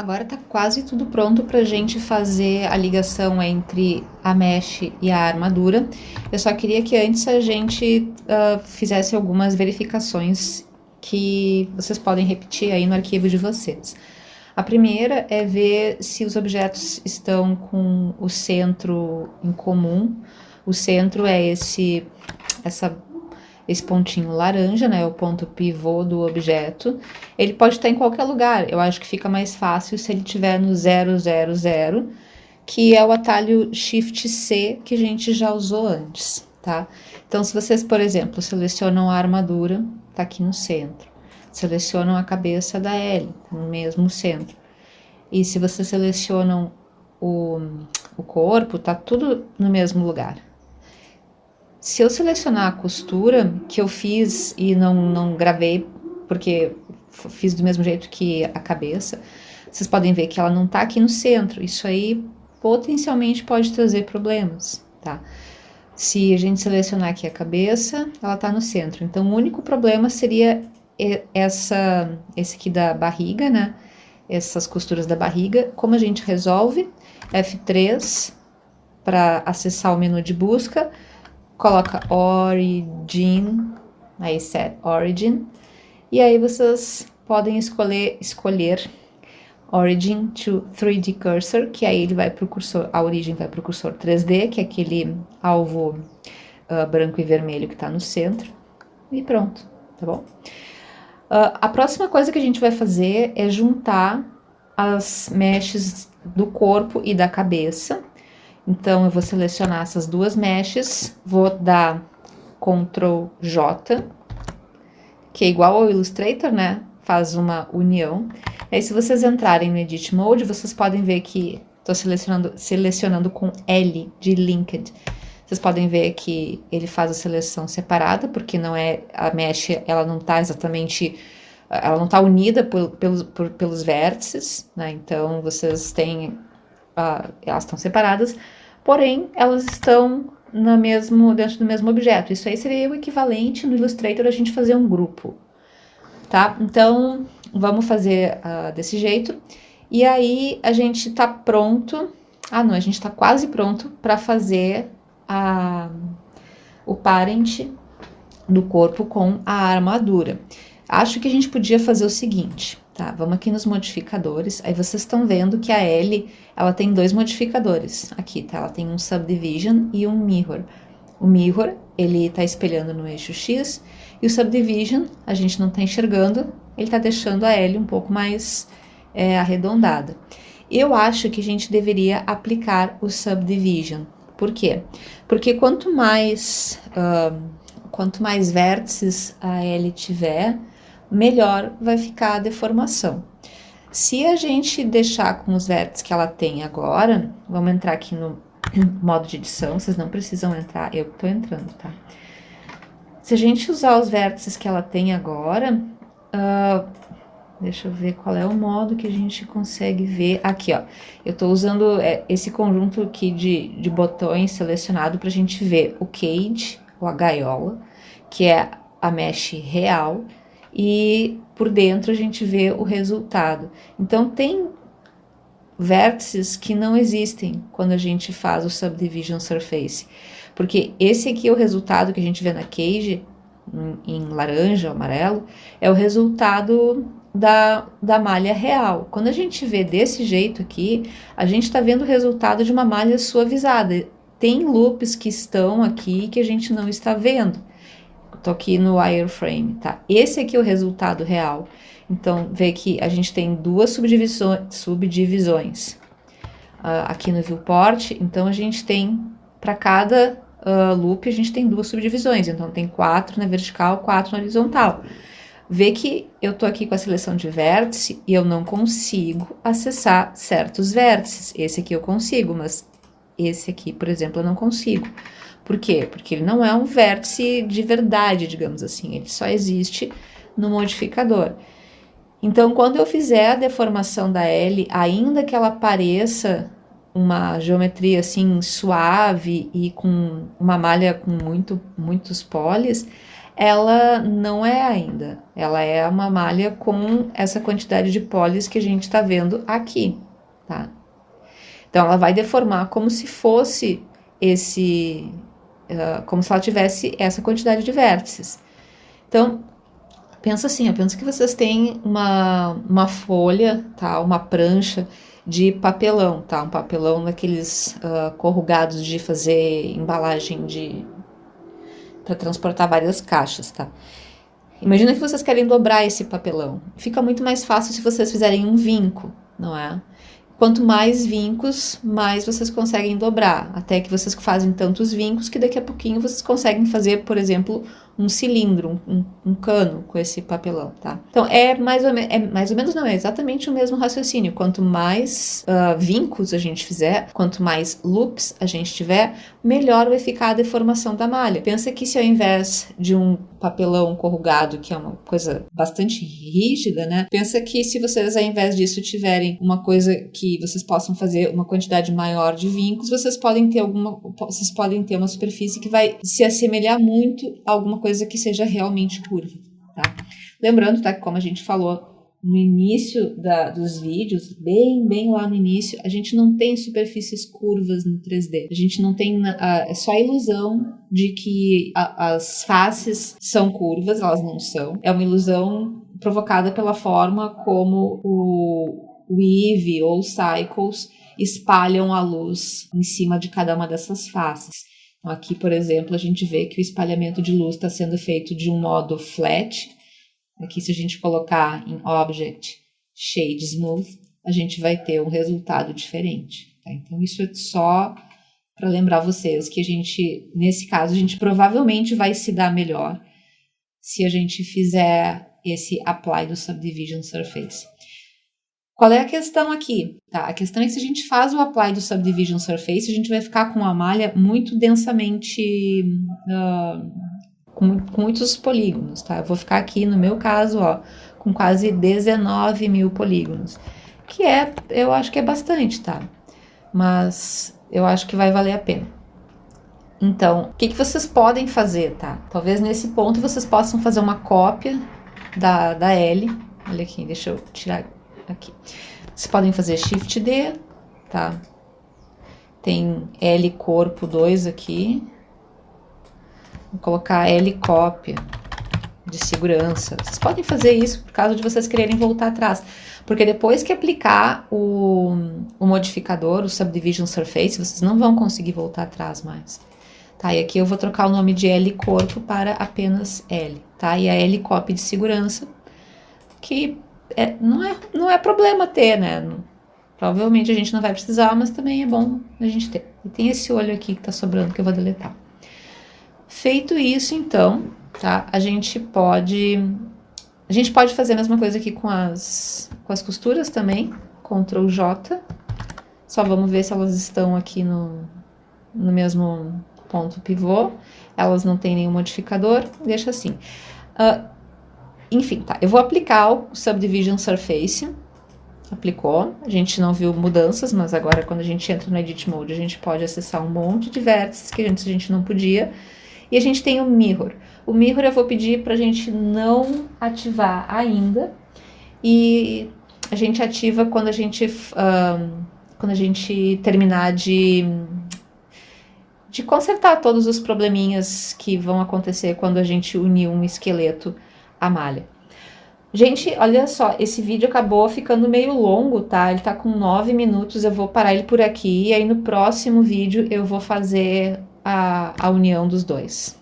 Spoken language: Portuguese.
Agora tá quase tudo pronto para a gente fazer a ligação entre a mesh e a armadura. Eu só queria que antes a gente fizesse algumas verificações que vocês podem repetir aí no arquivo de vocês. A primeira é ver se os objetos estão com o centro em comum. O centro é esse pontinho laranja, né, o ponto pivô do objeto. Ele pode estar em qualquer lugar. Eu acho que fica mais fácil se ele estiver no 000, que é o atalho Shift C que a gente já usou antes, tá? Então, se vocês, por exemplo, selecionam a armadura, tá aqui no centro. Selecionam a cabeça da Ellie, no mesmo centro. E se vocês selecionam o corpo, tá tudo no mesmo lugar. Se eu selecionar a costura, que eu fiz e não gravei, porque fiz do mesmo jeito que a cabeça, vocês podem ver que ela não tá aqui no centro. Isso aí potencialmente pode trazer problemas, tá? Se a gente selecionar aqui a cabeça, ela tá no centro. Então, o único problema seria esse aqui da barriga, né? Essas costuras da barriga. Como a gente resolve? F3 para acessar o menu de busca. Coloca Origin, aí set Origin, e aí vocês podem escolher Origin to 3D Cursor, que aí ele vai pro cursor, a origem vai pro cursor 3D, que é aquele alvo branco e vermelho que tá no centro, e pronto, tá bom? A próxima coisa que a gente vai fazer é juntar as meshes do corpo e da cabeça. Então, eu vou selecionar essas duas meshes, vou dar Ctrl J, que é igual ao Illustrator, né? Faz uma união. Aí, se vocês entrarem no Edit Mode, vocês podem ver que estou selecionando com L de Linked. Vocês podem ver que ele faz a seleção separada, porque não é a mesh, ela não está exatamente, ela não está unida pelos vértices, né? Então, vocês têm, elas estão separadas, porém, elas estão dentro do mesmo objeto. Isso aí seria o equivalente no Illustrator a gente fazer um grupo, tá? Então, vamos fazer desse jeito. E aí, a gente tá pronto, a gente tá quase pronto para fazer o parent do corpo com a armadura. Acho que a gente podia fazer o seguinte, tá? Vamos aqui nos modificadores, aí vocês estão vendo que a Ellie, ela tem dois modificadores aqui, tá? Ela tem um Subdivision e um Mirror. O Mirror, ele tá espelhando no eixo X, e o Subdivision, a gente não tá enxergando, ele tá deixando a Ellie um pouco mais arredondada. Eu acho que a gente deveria aplicar o Subdivision. Por quê? Porque quanto mais vértices a Ellie tiver, melhor vai ficar a deformação. Se a gente deixar com os vértices que ela tem agora, vamos entrar aqui no modo de edição, vocês não precisam entrar, eu tô entrando, tá? Se a gente usar os vértices que ela tem agora, deixa eu ver qual é o modo que a gente consegue ver. Aqui, ó. Eu tô usando esse conjunto aqui de botões selecionado pra gente ver o cage, ou a gaiola, que é a mesh real, e por dentro a gente vê o resultado. Então, tem vértices que não existem quando a gente faz o Subdivision Surface, porque esse aqui é o resultado que a gente vê na cage, em laranja, amarelo, é o resultado da malha real. Quando a gente vê desse jeito aqui, a gente está vendo o resultado de uma malha suavizada. Tem loops que estão aqui que a gente não está vendo. Tô aqui no wireframe, tá? Esse aqui é o resultado real. Então, vê que a gente tem duas subdivisões aqui no viewport. Então, a gente tem, para cada loop, a gente tem duas subdivisões. Então, tem 4 na vertical, 4 na horizontal. Vê que eu tô aqui com a seleção de vértice e eu não consigo acessar certos vértices. Esse aqui eu consigo, mas esse aqui, por exemplo, eu não consigo. Por quê? Porque ele não é um vértice de verdade, digamos assim. Ele só existe no modificador. Então, quando eu fizer a deformação da L, ainda que ela pareça uma geometria assim suave e com uma malha com muitos polis, ela não é ainda. Ela é uma malha com essa quantidade de pólis que a gente está vendo aqui, tá? Então, ela vai deformar como se fosse como se ela tivesse essa quantidade de vértices. Então, pensa assim, pensa que vocês têm uma folha, tá? Uma prancha de papelão, tá? Um papelão daqueles corrugados de fazer embalagem para transportar várias caixas, tá? Imagina que vocês querem dobrar esse papelão. Fica muito mais fácil se vocês fizerem um vinco, não é? Quanto mais vincos, mais vocês conseguem dobrar, até que vocês fazem tantos vincos que daqui a pouquinho vocês conseguem fazer, por exemplo, um cilindro, um cano com esse papelão, tá? Então, é mais ou menos não, é exatamente o mesmo raciocínio. Quanto mais vincos a gente fizer, quanto mais loops a gente tiver, melhor vai ficar a deformação da malha. Pensa que se ao invés de um papelão corrugado, que é uma coisa bastante rígida, né? Pensa que se vocês, ao invés disso, tiverem uma coisa que vocês possam fazer uma quantidade maior de vincos, vocês podem ter uma superfície que vai se assemelhar muito a alguma coisa que seja realmente curva, tá? Lembrando, tá, que como a gente falou no início dos vídeos, bem lá no início, a gente não tem superfícies curvas no 3D. A gente não tem, é só a ilusão de que as faces são curvas, elas não são. É uma ilusão provocada pela forma como o Eevee ou os Cycles espalham a luz em cima de cada uma dessas faces. Então, aqui, por exemplo, a gente vê que o espalhamento de luz está sendo feito de um modo flat. Aqui, se a gente colocar em Object, Shade Smooth, a gente vai ter um resultado diferente. Tá? Então, isso é só para lembrar vocês que nesse caso, a gente provavelmente vai se dar melhor se a gente fizer esse Apply do Subdivision Surface. Qual é a questão aqui? Tá? A questão é que se a gente faz o Apply do Subdivision Surface, a gente vai ficar com uma malha muito densamente... com muitos polígonos, tá? Eu vou ficar aqui, no meu caso, com quase 19 mil polígonos, que eu acho que é bastante, tá? Mas eu acho que vai valer a pena. Então, o que vocês podem fazer, tá? Talvez nesse ponto vocês possam fazer uma cópia da L. Olha aqui, deixa eu tirar aqui. Vocês podem fazer Shift D, tá? Tem L corpo 2 aqui. Vou colocar L cópia de segurança. Vocês podem fazer isso por causa de vocês quererem voltar atrás. Porque depois que aplicar o modificador, o Subdivision Surface, vocês não vão conseguir voltar atrás mais. Tá? E aqui eu vou trocar o nome de L corpo para apenas L. Tá? E a L cópia de segurança, que não é problema ter, né? Provavelmente a gente não vai precisar, mas também é bom a gente ter. E tem esse olho aqui que tá sobrando que eu vou deletar. Feito isso, então, tá? A gente pode fazer a mesma coisa aqui com as costuras também. Ctrl J. Só vamos ver se elas estão aqui no mesmo ponto pivô. Elas não têm nenhum modificador. Deixa assim. Enfim, tá. Eu vou aplicar o Subdivision Surface. Aplicou. A gente não viu mudanças, mas agora quando a gente entra no Edit Mode, a gente pode acessar um monte de vértices que antes a gente não podia. E a gente tem o Mirror. O Mirror eu vou pedir para a gente não ativar ainda. E a gente ativa quando a gente terminar de consertar todos os probleminhas que vão acontecer quando a gente unir um esqueleto à malha. Gente, olha só, esse vídeo acabou ficando meio longo, tá? Ele tá com 9 minutos, eu vou parar ele por aqui. E aí no próximo vídeo eu vou fazer a união dos dois.